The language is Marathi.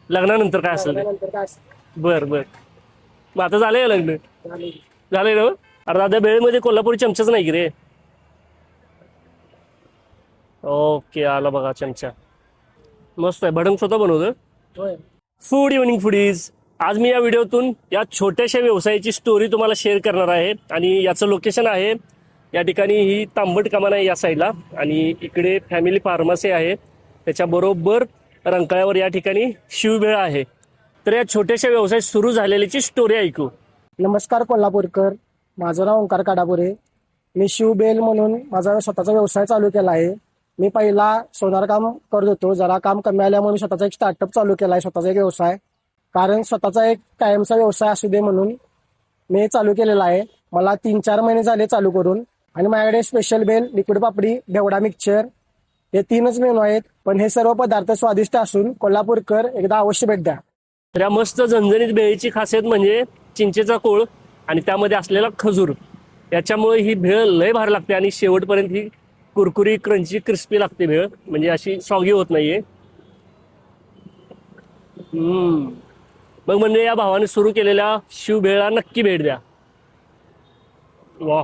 लग्नानंतर काय असेल ते. लग्नानंतर काय असतं बर बर. मग आता झालंय का लग्न? झाले. झालंय ना? अरे दादा भेळमध्ये कोल्हापुरी चमचाच नाही की रे. ओके आला बघा चमचा. मस्त आहे. भडंग स्वतः बनवतं. होय. Food evening foodies. आज मी या व्हिडिओतून या छोट्याशा व्यवसायाची स्टोरी तुम्हाला शेअर करणार आहे आणि याचं लोकेशन आहे या ठिकाणी ही तांबट कमान आहे या साईडला आणि इकडे फॅमिली फार्मसी आहे. त्याच्याबरोबर रंकाळ्यावर या ठिकाणी शिवभेळ आहे. तर या छोट्याशा व्यवसाय सुरू झालेल्याची स्टोरी ऐकू. नमस्कार कोल्हापूरकर, माझं नाव ओंकार काडापुरे. मी शिवबेल म्हणून माझा स्वतःचा व्यवसाय चालू केला आहे. मी पहिला सोनार काम करत होतो, जरा काम कमी आल्यामुळे मी स्वतःचा एक स्टार्टअप चालू केला आहे, स्वतःचा एक व्यवसाय. कारण स्वतःचा एक कायमचा व्यवसाय असू दे म्हणून मी चालू केलेला आहे. मला 3-4 महिने झाले चालू करून आणि माझ्याकडे स्पेशल बेल, लिक्विड पापडी, बेवडा मिक्सचर हे 3च मेनू आहेत. पण हे सर्व पदार्थ स्वादिष्ट असून कोल्हापूरकर एकदा अवश्य भेट द्या. तर या मस्त झणझणीत भेळीची खासियत म्हणजे चिंचेचा कोळ आणि त्यामध्ये असलेला खजूर. याच्यामुळे ही भेळ लय भारी लागते आणि शेवटपर्यंत ही कुरकुरी क्रंची क्रिस्पी लागते भेळ, म्हणजे अशी सॉगी होत नाहीये. मग म्हणजे या भावाने सुरू केलेल्या शिवभेळला नक्की भेट द्या. वा.